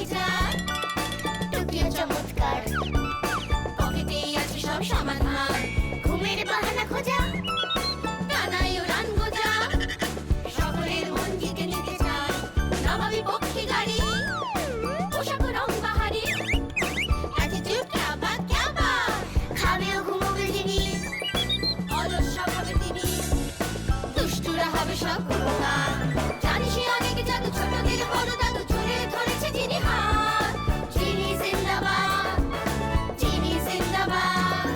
দেখে যান টোকিও চমৎকার পকেটেই আছে সব সমাধান ঘুমের বাহানা খোঁজা টানাই উড়ান গোজা শহরের মন জিতে নিতে চায় নবাবী পক্ষী গাড়ি পোশাক রং বাহারি অ্যাটিটিউড ক্যাবা ক্যাবা খাবেও ঘুমোবে যিনি অলস স্বভাবে তিনি দুষ্টুরা হবে সব কুমার জানি সে অনেক জাদু ছোটদের বড় দাদু চুরে ধরেছে যিনি হাত যিনি জিন্দাবাদ যিনি জিন্দাবাদ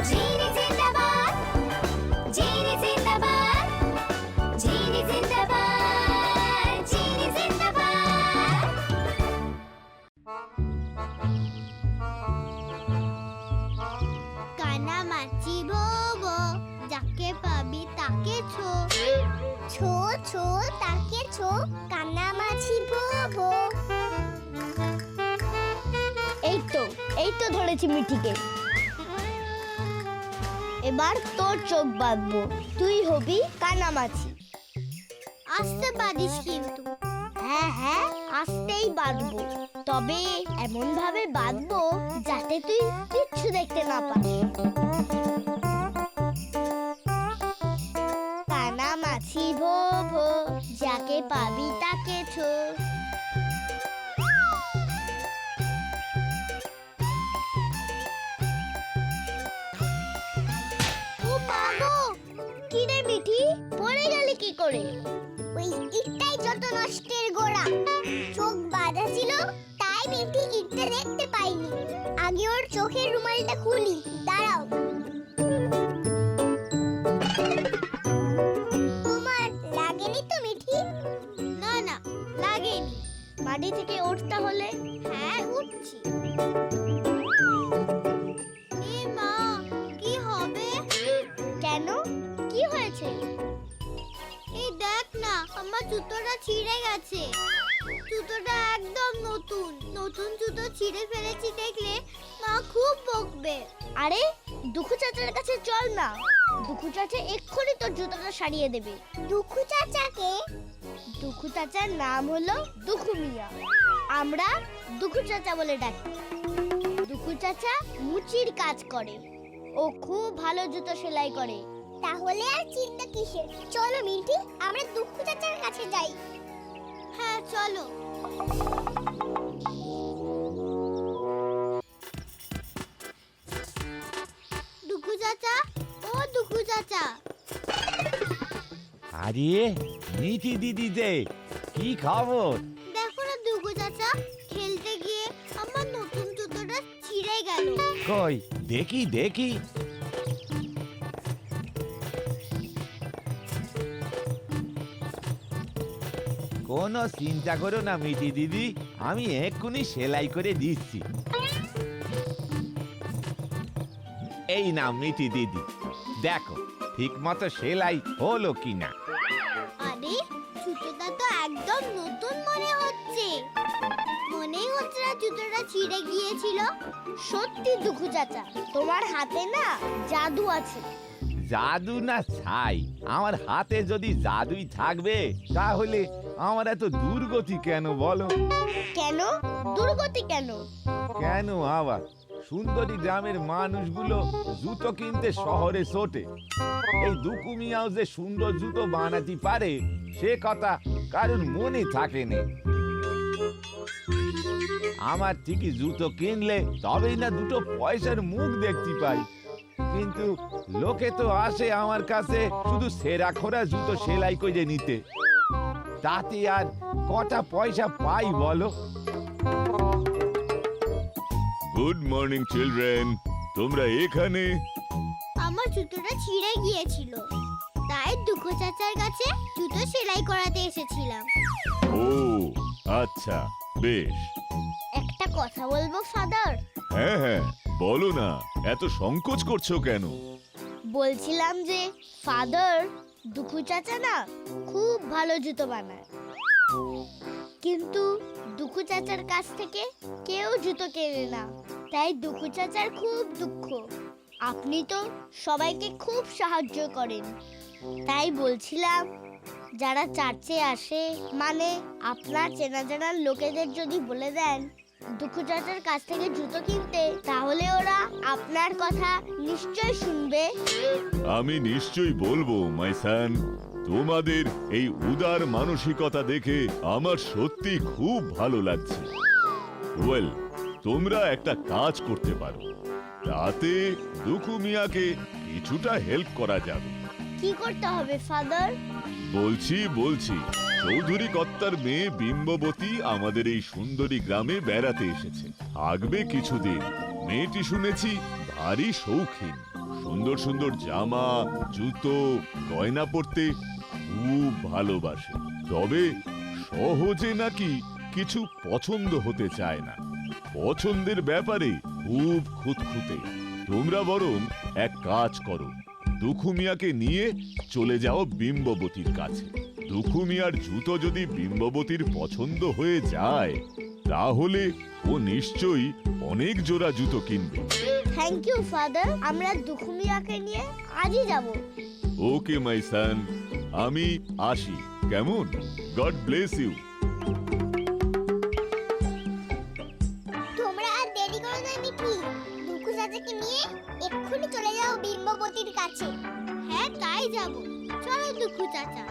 যিনি জিন্দাবাদ যিনি জিন্দাবাদ যিনি জিন্দাবাদ যিনি জিন্দাবাদ কানামাছি ভোবো যাকে পাবি তাকে ছো ছো ছো তাকে ছো কানামাছি ভোবো এই তো ধরেছি মিঠিকে। এবার তোর চোখ বাঁধবো, তুই হবি কানামাছি। আসতে পারিস কিন্তু হ্যাঁ হ্যাঁ আসতেই বাঁধবো, তবে এমন ভাবে বাঁধবো যাতে তুই কিচ্ছু দেখতে না পাস। কানামাছি ভো ভো যাকে পাবি তাকে ছো। ও মাগো, কি রে মিঠি, পড়ে গেলি কি করে? ওই ইটটাই যত নষ্টের গোড়া। চোখ বাঁধা ছিল তাই মিঠি ইটটা দেখতে পাইনি। আগে ওর চোখের রুমালটা খুলি, দাঁড়াও। তোমার লাগেনি তো মিঠি? না না লাগেনি। মাটি থেকে ওঠ তাহলে। হ্যাঁ উঠছি। এ মা, কি হবে? কেন, কি হয়েছে? এই দেখ না, আমার জুতোটা ছিঁড়ে গেছে। জুতোটা একদম নতুন। নতুন জুতো ছিঁড়ে ফেলেছি দেখলে মা খুব বকবে। আরে দুখু চাচার কাছে চল না, দুখু চাচা এক্ষুনি তোর জুতোটা সারিয়ে দেবে। দুখু চাচাকে? দুখু চাচার নাম হলো দুখু মিয়া, আমরা দুখু চাচা বলে ডাকি। দুখু চাচা মুচির কাজ করে, ও খুব ভালো জুতো সেলাই করে। তাহলে আর চিন্তা কিসের? চলো মিন্টি, আমরা দুখু চাচার কাছে যাই। হ্যাঁ চলো। দুখু চাচা, ও দুখু চাচা। আরে মিঠি দিদি যে, কি খবর? দেখো না দুখু চাচা, খেলতে গিয়ে আমার নতুন জুতোটা ছিঁড়ে গেল। কই দেখি দেখি। কোনো চিন্তা করো না মিঠি দিদি, আমি এক্ষুনি সেলাই করে দিচ্ছি। এই নাও মিঠি দিদি, দেখো ঠিক মতো সেলাই হলো কিনা। আরে জুতোটা তো একদম নতুন মনে হচ্ছে। মনেই হচ্ছে না জুতোটা ছিঁড়ে গিয়েছিল। সত্যি দুখু চাচা, তোমার হাতে না জাদু আছে। জাদু না ছাই, আমার হাতে যদি জাদুই থাকবে তাহলে আমার এত দুর্গতি কেন বলো? কেন দুর্গতি কেন? কেন আবার? সুন্দরী গ্রামের মানুষগুলো জুতো কিনতে শহরে ছোটে, এই দুকু মিয়াও যে সুন্দর জুতো বানাতে পারে সে কথা কারণ মনে থাকে না। আমার ঠিকই জুতো কিনলে তবেই না দুটো পয়সার মুখ দেখতে পাই, কিন্তু লোকে তো আসে আমার কাছে শুধু সেরা খোরা জুতো সেলাই করে নিতে, তাতে আর কটা পয়সা পাই বলো? গুড মর্নিং চিলড্রেন, তোমরা এখানে? আমার জুতোটা ছিঁড়ে গিয়েছিল, তাই দুখু চাচার কাছে জুতো সেলাই করাতে এসেছিলাম। ও আচ্ছা, বেশ। একটা কথা বলবো ফাদার? হ্যাঁ হ্যাঁ বলো না, এত সংকোচ করছো কেন? বলছিলাম যে ফাদার, দুখু চাচা না খুব ভালো জুতো বানায়, কিন্তু দুখু চাচার কাছ থেকে কেউ জুতো কেনে না, তাই দুখু চাচার খুব দুঃখ। আপনি তো সবাইকে খুব সাহায্য করেন, তাই বলছিলাম যারা চার্চে আসে, মানে আপনার চেনা জানার লোকেদের যদি বলে দেন দুঃখু চাচার কাছ থেকে জুতো কিনতে, তাহলে ওরা আপনার কথা নিশ্চয় শুনবে। আমি নিশ্চয়ই বলবো মাই সান। তোমাদের এই উদার মানসিকতা দেখে আমার সত্যি খুব ভালো লাগছে। ওয়েল, তোমরা একটা কাজ করতে পারো, তাতে দুঃখু মিয়াকে কিছুটা হেল্প করা যাবে। কি করতে হবে ফাদার? বলছি চৌধুরী কর্তার মেয়ে বিম্ববতী আমাদের এই সুন্দরী গ্রামে বেড়াতে এসেছে, থাকবে কিছুদিন। মেয়েটি শুনেছি ভারী শৌখিন, সুন্দর সুন্দর জামা, জুতো, গয়না পরতে খুব ভালোবাসে। তবে সহজে নাকি কিছু পছন্দ হতে চায় না, পছন্দের ব্যাপারে খুব খুঁতখুঁতে। তোমরা বরং এক কাজ করো, দুঃখু মিয়াকে নিয়ে চলে যাও বিম্ববতীর কাছে। দুঃখু মিয়ার জুতো যদি বিম্ববতীর পছন্দ হয়ে যায়, তাহলে ও নিশ্চয়ই অনেক জোড়া জুতো কিনবে। থ্যাংক ইউ ফাদার, আমরা দুঃখু মিয়াকে নিয়ে আজই যাব। ওকে মাই সান, আমি আসি, কেমন? God bless you. তোমরা আর দেরি করো না মিঠি, দুঃখু চাচাকে নিয়ে এক্ষুনি চলে যাও বিম্ববতীর কাছে। হ্যাঁ তাই যাব, চলো দুঃখু চাচা।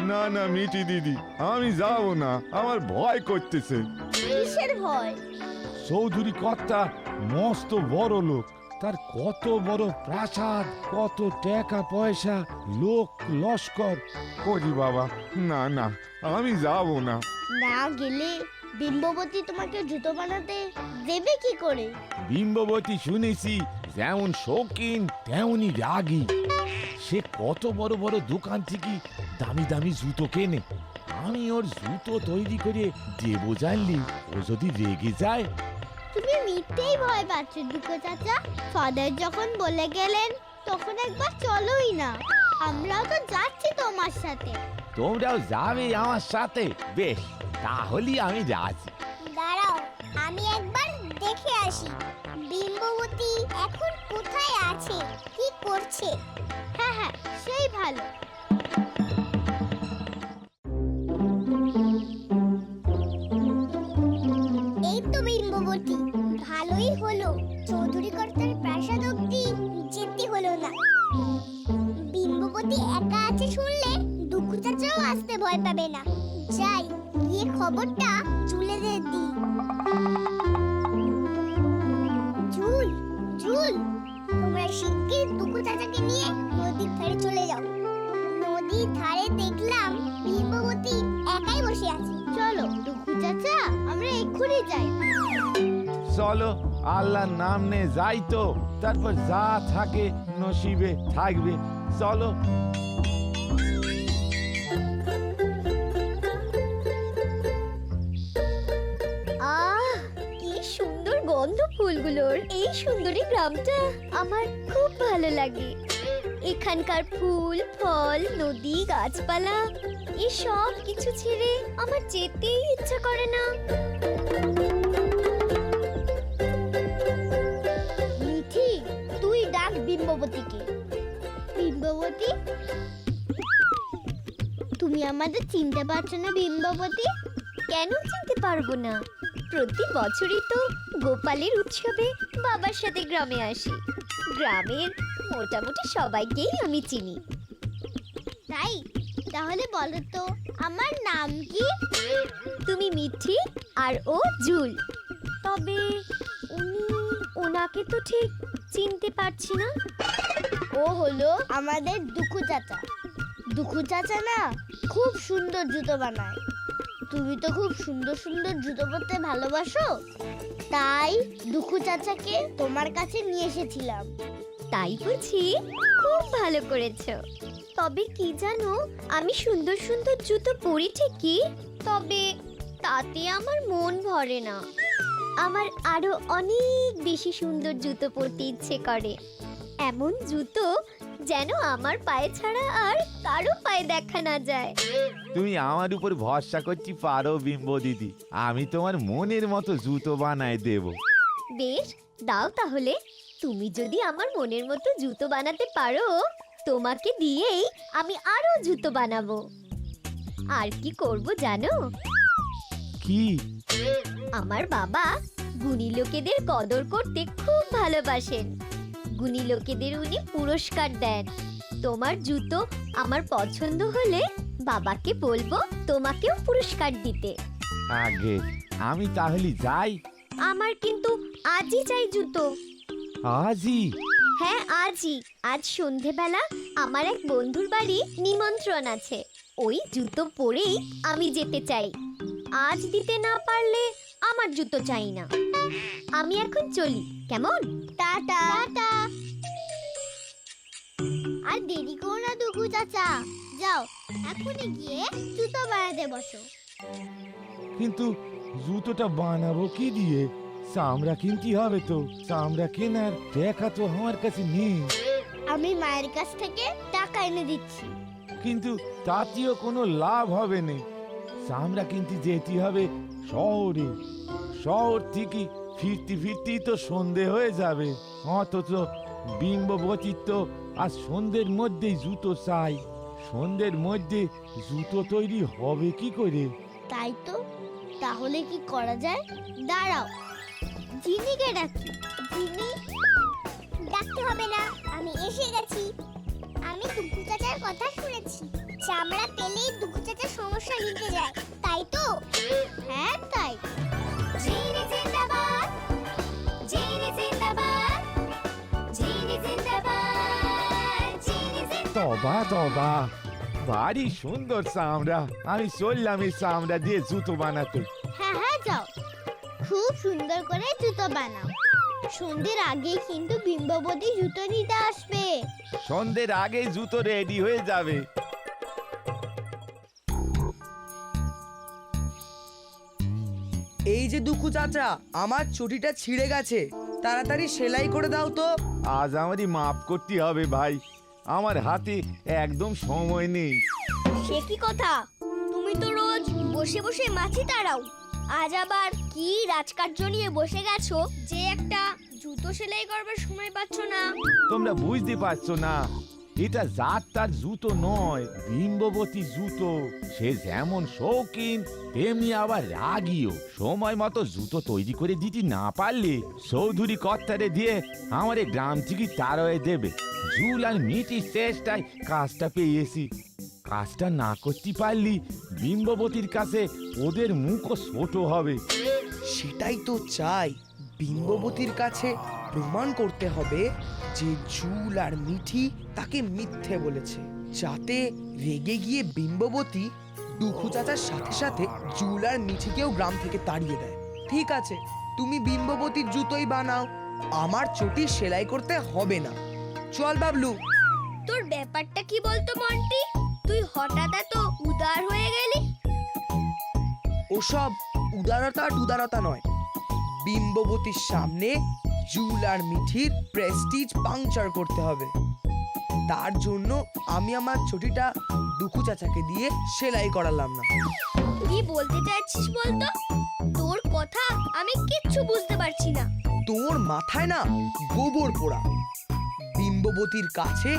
না না মিটি দিদি, আমি যাব না, আমার ভয় করতেছে। কিসের ভয়? চৌধুরী কর্তা মস্ত বড় লোক, তার কত বড় প্রাসাদ, কত টাকা পয়সা, লোক লস্কর। করি বাবা, না না, আমি যাব না। না গেলে বিম্ববতী তোমাকে জুতো বানাতে দেবে কি করে? বিম্ববতী শুনেছি যেমন শৌখিন তেমনই রাগী। সে কত বড় বড় দোকান থেকে দামি দামি জুতো কেনে। আমি ওর জুতো তৈরি করে দেবো জানলি, ও যদি রেগে যায়। তুমি মিথ্যেই ভয় পাচ্ছ দুঃখু চাচা। ফাদার যখন বলে গেলেন তখন একবার চলোই না, আমরাও তো যাচ্ছি তোমার সাথে। তোমরাও যাবে আমার সাথে? বেশ, তাহলে আমি রাজি। দাঁড়াও, আমি একবার দেখে আসি বিম্ববতী এখন কোথায় আছে, কি করছে। হ্যাঁ হ্যাঁ, সেই ভালো। এই তো বিম্ববতী, ভালোই হলো চৌধুরী কর্তার প্রাসাদ অব্দি যেতে হলো না। বিম্ববতী একা আছে শুনলে দুঃখু চাচাও আসতে ভয় পাবে না। যাই গিয়ে খবরটা চুলেদের দিই। ঝুল ঝুল, তোমরা শিগগির দুঃখু চাচাকে নিয়ে নদীর ধারে চলে যাও। নদীর ধারে দেখলাম বিম্ববতী একাই বসে আছে। চলো দুঃখু চাচা, আমরা এক্ষুনি যাই। চলো, আল্লাহর নাম নে যাই তো, তারপর যা থাকে নসিবে থাকবে। চলো। আহ, কি সুন্দর গন্ধ ফুলগুলোর। এই সুন্দরী গ্রামটা আমার খুব ভালো লাগে। এখানকার ফুল, ফল, নদী, গাছপালা, এই সব কিছু ছেড়ে আমার যেতেই ইচ্ছা করে না। মিঠি, তুই ডাক বিম্ববতীকে। বিম্ববতী, তুমি আমাদের চিনতে পারছো না বিম্ববতী? কেন চিনতে পারবো না? প্রতি বছরই তো গোপালের উৎসবে বাবার সাথে গ্রামে আসি। গ্রামের মোটামুটি সবাইকেই আমি চিনি। তাই? তাহলে বলো তো আমার নাম কি? তুমি মিঠি আর ও জুল। তবে ওনাকে তো ঠিক চিনতে পারছি না। ও হলো আমাদের দুঃখু চাচা। দুঃখু চাচা না খুব সুন্দর জুতো বানায়। তুমি তো খুব সুন্দর সুন্দর জুতো পরতে ভালোবাসো, তাই দুঃখু চাচাকে তোমার কাছে নিয়ে এসেছিলাম। তাই বুঝি? খুব ভালো করেছো। তবে কি জানো, আমি সুন্দর সুন্দর জুতো পরি ঠিকই, তবে তাতে আমার মন ভরে না। আমার আরো অনেক বেশি সুন্দর জুতো পরতে ইচ্ছে করে। এমন জুতো যেন আমার পায়ে ছাড়া আর কারো পায়ে দেখা না যায়। তুমি আমার উপর ভরসা করছি পারো বিম্ব দিদি, আমি তোমার মনের মতো জুতো বানায় দেব। বেশ, দাও তাহলে। তুমি যদি আমার মনের মতো জুতো বানাতে পারো, তোমাকে দিয়েই আমি আরো জুতো বানাবো। আর কি করব জানো? কি? আমার বাবা গুণী লোকেদের কদর করতে খুব ভালোবাসেন। গুণী লোকেদের উনি পুরস্কার দেন। তোমার জুতো আমার পছন্দ হলে বাবাকে বলবো তোমাকেও পুরস্কার দিতে। আগে আমি তাহলে যাই। আমার কিন্তু আজই চাই জুতো। আজই? হ্যাঁ আজই। আজ সন্ধেবেলা আমার এক বন্ধুর বাড়ি নিমন্ত্রণ আছে। ওই জুতো পরেই আমি যেতে চাই। আজ দিতে না পারলে আমার জুতো চাই না। আমি এখন চলি, কেমন? Tata tata. আর দেরি করো না দুগু চাচা, যাও এখনই গিয়ে জুতো বানাতে বসো। কিন্তু জুতোটা বানাবো কি দিয়ে? চামড়া কিনতে হবে তো। চামড়া কেনার টাকা তো আমার কাছে নেই। আমি মায়ের কাছ থেকে টাকা এনে দিচ্ছি। কিন্তু তাতেও কোনো লাভ হবে না। চামড়া কিনতে যেতে হবে শহরে। শহর থেকে ফিরতে ফিরতেই তো সন্ধে হয়ে যাবে। অথচ বিম্ববতীর তো আজ সন্ধ্যের মধ্যেই জুতো চাই। সন্ধ্যের মধ্যে জুতো তৈরি হবে কি করে? তাই তো, তাহলে কি করা যায়? দাঁড়াও, জিনিকে ডাকি। জিনি, ডাকতে হবে না, আমি এসে গেছি। আমি দুঃখু চাচার কথা শুনেছি, চামড়া পেলেই দুঃখু চাচার সমস্যা মিটে যায়, তাই তো? হ্যাঁ তাই। জিনি জিন্দাবাদ, জিনি জিন্দাবাদ, জিনি জিন্দাবাদ, জিনি জিন্দাবাদ। তবা তবা, ভারী সুন্দর চামড়া। আমি চললাম এই চামড়া দিয়ে জুতো বানাতে। হ্যাঁ হ্যাঁ যাও, খুব সুন্দর করে জুতো বানাও। সন্ধ্যের আগে কিন্তু বিম্ববতী জুতো নিতে আসবে। সন্ধ্যের আগেই জুতো রেডি হয়ে যাবে। এই যে দুঃখু চাচা, আমার চটিটা ছিঁড়ে গেছে, তাড়াতাড়ি সেলাই করে দাও তো। আজ আমারই মাপ করতে হবে ভাই, আমার হাতে একদম সময় নেই। সে কি কথা? তুমি তো রোজ বসে বসে মাছি তাড়াও, আজ আবার কি রাজকার্য নিয়ে বসে গেছো যে একটা জুতো সেলাই করবার সময় পাচ্ছ না? তোমরা বুঝতে পারছো না, এটা জাত তার জুতো নয়, বিম্ববতী জুতো। সে যেমন শৌখিন তেমনি আবার রাগীও। সময় মতো জুতো তৈরি করে দিতে না পারলে চৌধুরী কর্তারে দিয়ে আমার এই গ্রাম থেকে তার হয়ে দেবে। জুল আর মিটির চেষ্টায় কাজটা পেয়েছি। কাজটা না করতে পারলি বিম্ববতীর কাছে ওদের মুখও ছোট হবে। সেটাই তো চাই, বিম্ববতীর কাছে প্রমাণ করতে হবে যে জুল আর মিঠি তাকে মিথ্যে বলেছে, যাতে রেগে গিয়ে বিম্ববতী দুঃখু চাচার সাথে সাথে জুল আর মিঠিকেও গ্রাম থেকে তাড়িয়ে দেয়। ঠিক আছে, তুমি বিম্ববতীর জুতোই বানাও, আমার চটি সেলাই করতে হবে না। চল বাবলু। তোর ব্যাপারটা কি বলতো মন্টি? তুই হঠাৎ এত উদার হয়ে গেলি। ওসব উদারতা টুদারতা নয়, বিম্ববতীর সামনে জুল আর মিঠির প্রেস্টিজ পাংচার করতে হবে। তার জন্য আমি আমার ছুটিটা দুঃখু চাচাকে দিয়ে সেলাই করালাম না। কি বলতে চাইছিস বলতো? তোর কথা আমি কিচ্ছু বুঝতে পারছি না। তোর মাথায় না গোবর পোড়া। বিম্ববতীর কাছে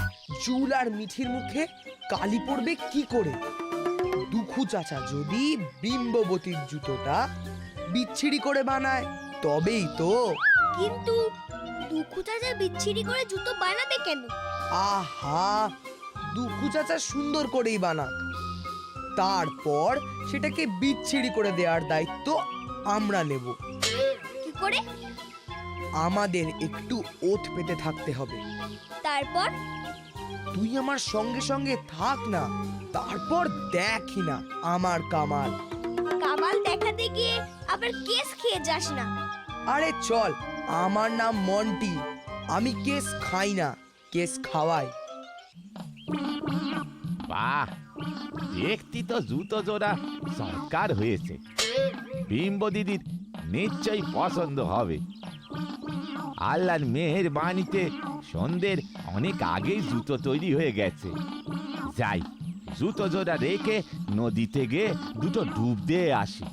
জুল আর মিঠির মুখে কালি পড়বে কি করে? দুঃখু চাচা যদি বিম্ববতীর জুতোটা বিচ্ছিরি করে বানায় তবেই তো। কিন্তু দুঃখু চাচা বিচ্ছিরি করে জুতো বানাবে কেন? আহা, দুঃখু চাচা সুন্দর করেই বানাক, তারপর সেটাকে বিচ্ছিরি করে দেওয়ার দায়িত্ব আমরা নেব। কি করে? আমাদের একটু ওত পেতে থাকতে হবে। তারপর? তুই আমার সঙ্গে সঙ্গে থাক না, তারপর দেখি না আমার কামাল। কামাল দেখাতে গিয়ে আবার কেস খেয়ে যাস না। আরে চল, আমার নাম মন্টি, আমি কেস খাই না, কেস খাওয়াই। বাহ, দেখতি তো জুতো জোড়া সরকার হয়েছে। বিম্ব দিদির নিশ্চয়ই পছন্দ হবে। আল্লাহর মেহেরবানিতে সন্ধ্যের অনেক আগেই জুতো তৈরি হয়ে গেছে। যাই, জুতো জোড়া রেখে নদীতে গিয়ে দুটো ডুব দিয়ে আসি।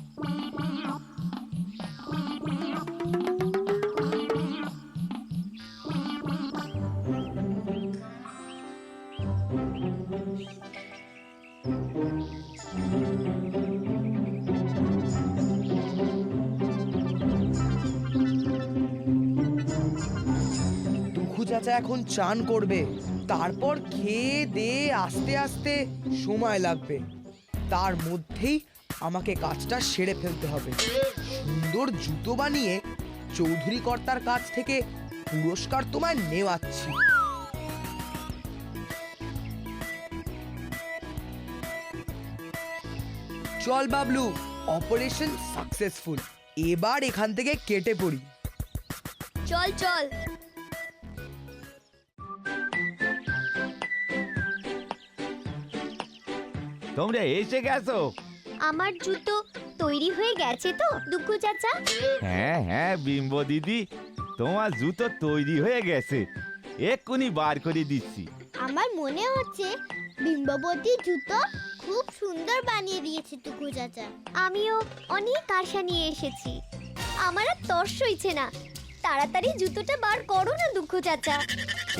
চাচা এখন চান করবে, তারপর খেয়ে দিয়ে আস্তে আস্তে সময় লাগবে। তার মধ্যেই আমাকে কাজটা সেরে ফেলতে হবে। সুন্দর জুতো বানিয়ে চৌধুরী কর্তার কাছ থেকে পুরস্কার তোমায় নেওয়াচ্ছি। চল বাবলু, অপারেশন সাকসেসফুল। এবার এখান থেকে কেটে পড়ি। চল চল। তোমরা এসে গেছো? আমার জুতো তৈরি হয়ে গেছে তো দুঃখু চাচা? হ্যাঁ হ্যাঁ বিম্ব দিদি, তোমার জুতো তৈরি হয়ে গেছে, এক্ষুনি বার করে দিচ্ছি। আমার মনে হচ্ছে বিম্ববতী জুতো খুব সুন্দর বানিয়ে দিয়েছে টুকু চাচা। আমিও অনেক আশা নিয়ে এসেছি, আমার আর তর্স হইছে না। তাড়াতাড়ি জুতোটা বার করো না দুঃখু চাচা।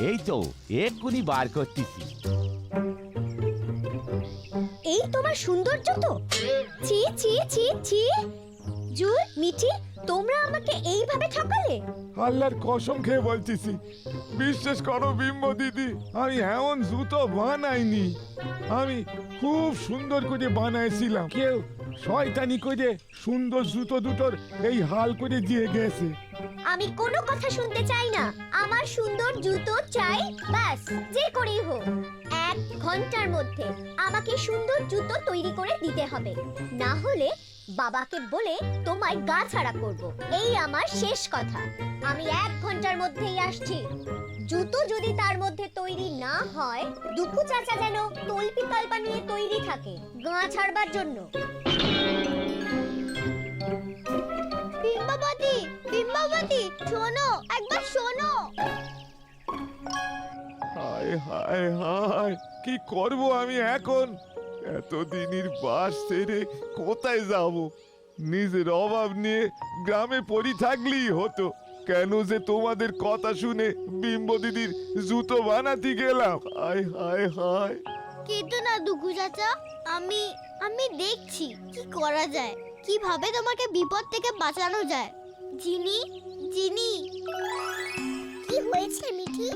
এই তো এক্ষুনি বার করতেছি। এই তোমার সুন্দর জুতো? ছি ছি ছি ছি। জুল, মিঠি, তোমরা আমাকে এইভাবে ঠকালে? আল্লাহর কসম খেয়ে বলতেছি, বিশ্বাস করো বিম্ব দিদি, আমি এমন জুতো বানাইনি। আমি খুব সুন্দর করে বানাইছিলাম, কেউ শয়তানি করে সুন্দর জুতো দুটোর এই হাল করে দিয়ে গেছে। আমি কোনো কথা শুনতে চাই না, আমার সুন্দর জুতো চাই, ব্যাস, যে করেই হোক। 1 ঘন্টার মধ্যে আমাকে সুন্দর জুতো তৈরি করে দিতে হবে, না হলে বাবাকে বলে তোমায় গা ছাড়া করব। এই আমার শেষ কথা। আমি 1 ঘন্টার মধ্যেই আসছি। জুতো যদি তার মধ্যে তৈরি না হয়, দুঃখু চাচা যেন তল্পি তল্পা নিয়ে তৈরি থাকে গা ছাড়বার জন্য। বিম্ববতী, বিম্ববতী, শোনো, একবার শোনো। হায় হায় হায়, কি করব আমি এখন? এতদিনের বাস ছেড়ে কোথায় যাব? নিজের অভাব নিয়ে গ্রামে পড়ে থাকলেই হতো, কেন যে তোমাদের কথা শুনে বিম্ব দিদির জুতো বানাতে গেলাম? হায় হায় হায়। কিন্তু না দুঃখু চাচা, আমি দেখছি কি করা যায়, কিভাবে তোমাকে বিপদ থেকে বাঁচানো যায়। জিনি, জিনি। কি হয়েছে মিঠি?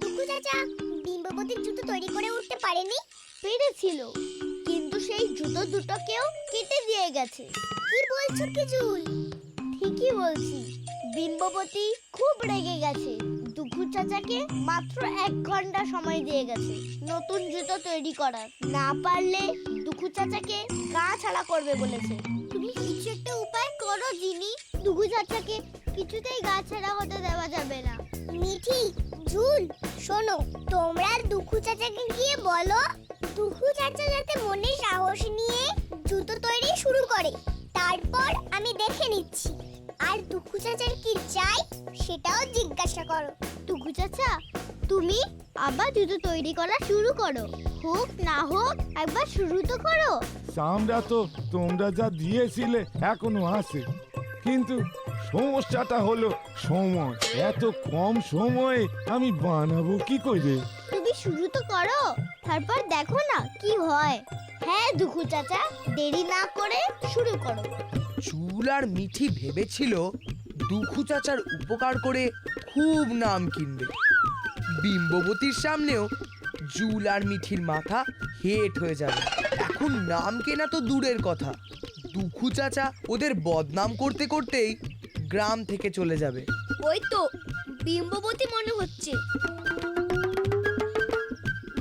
দুঃখু চাচা বিম্ববতীর জুতো তৈরি করে উঠতে পারেনি? পেরেছিল, কিন্তু সেই জুতো দুটোকেও কেটে দিয়ে গেছে। কি বলছো কিজুল? ঠিকই বলছি, বিম্ববতী খুব রেগে গেছে। দুঃখু চাচাকে মাত্র 1 ঘন্টা সময় দিয়ে গেছে নতুন জুতো তৈরি করার। না পারলে দুঃখু চাচাকে গা ছাড়া করবে বলেছে। তুমি কিছু একটা উপায় করো জিনি, দুঃখু চাচাকে কিছুতেই গা ছাড়া হতে দেওয়া যাবে না। মিঠি, ঝুল, শোনো, তোমরা আর দুঃখু চাচাকে গিয়ে বলো দুঃখু চাচা যাতে মনে সাহস নিয়ে জুতো তৈরি শুরু করে, তারপর আমি দেখে নিচ্ছি। আর দুঃখু চাচার কি চাই সেটাও জিজ্ঞাসা করো। দুঃখু চাচা, তুমি আবার জুতো তৈরি করা শুরু করো, হোক না হোক একবার শুরু তো করো। চামড়া তো তোমরা যা দিয়েছিলে এখনো আছে, কিন্তু সমস্যাটা হলো সময়। এত কম সময়ে আমি বানাবো কি করে? তুমি শুরু তো করো, তারপর দেখো না কি হয়। হ্যাঁ দুঃখু চাচা, দেরি না করে শুরু করো। চুল আর মিঠি ভেবেছিল দুঃখু চাচার উপকার করে খুব নাম কিনবে। বিম্ববতীর সামনেও জুল আর মিঠির মাথা হেট হয়ে যাবে। এখন নাম কেনা তো দূরের কথা, দুঃখু চাচা ওদের বদনাম করতে করতেই গ্রাম থেকে চলে যাবে। ওই তো বিম্ববতী মনে হচ্ছে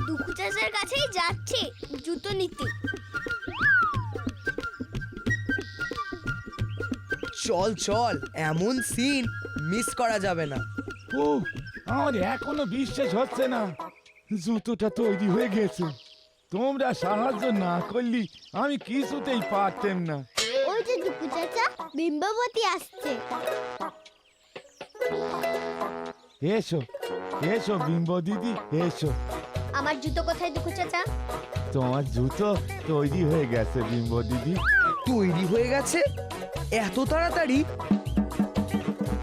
দুঃখু চাচার কাছেই যাচ্ছে জুতো নিতে। চল চল, এমন সিন মিস করা যাবে না। ও, আমার এখনো বিশ্বাস হচ্ছে না জুতোটা তৈরি হয়ে গেছে। তোমরা সাহায্য না করলে আমি কিছুতেই পারতাম না। ওই যে দুঃখু চাচা, বিম্ববতী আসছে। এসো এসো বিম্ব দিদি, এসো। আমার জুতো কোথায় দুঃখু চাচা? তোমার জুতো তৈরি হয়ে গেছে বিম্ব দিদি। তৈরি হয়ে গেছে এত তাড়াতাড়ি?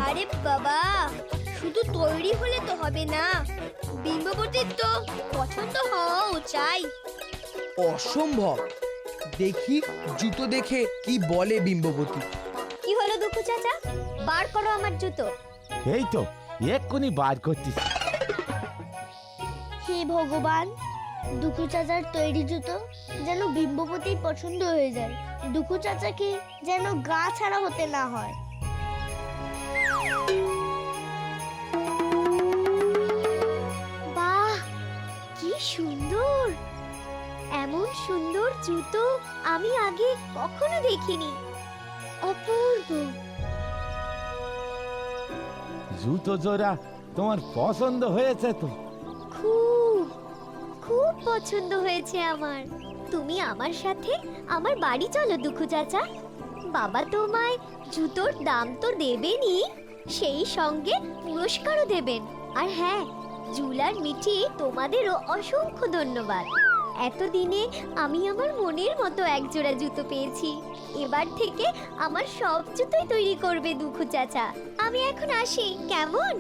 আরে বাবা, শুধু তৈরি হলে তো হবে না, বিম্ববতীর তো পছন্দ হওয়াও চাই। অসম্ভব। দেখি জুতো দেখে কি বলে বিম্ববতী। কি হলো দুঃখু চাচা? বার করো আমার জুতো। এই তো এক্ষুনি বার করতেছি। ভগবান, দুঃখু চাচার তৈরি জুতো যেন বিম্ববতীর পছন্দ হয়ে যায়। দুঃখু চাচাকে যেন গা ছাড়া হতে না হয়। বাহ, কি সুন্দর! এমন সুন্দর জুতো আমি আগে কখনো দেখিনি। অপূর্ব। জুতো জোড়া তোমার পছন্দ হয়েছে তো? খুব খুব পছন্দ হয়েছে আমার। তুমি আমার সাথে আমার বাড়ি চলো দুঃখু চাচা। বাবা তোমায় জুতোর দাম তো দেবেনই, সেই সঙ্গে পুরস্কারও দেবেন। আর হ্যাঁ, জুলার মিঠি তোমাদেরও অসংখ্য ধন্যবাদ। এতদিনে আমি আমার মনের মতো একজোড়া জুতো পেয়েছি। এবার থেকে আমার সব জুতোই তৈরি করবে দুঃখু চাচা। আমি এখন আসি, কেমন?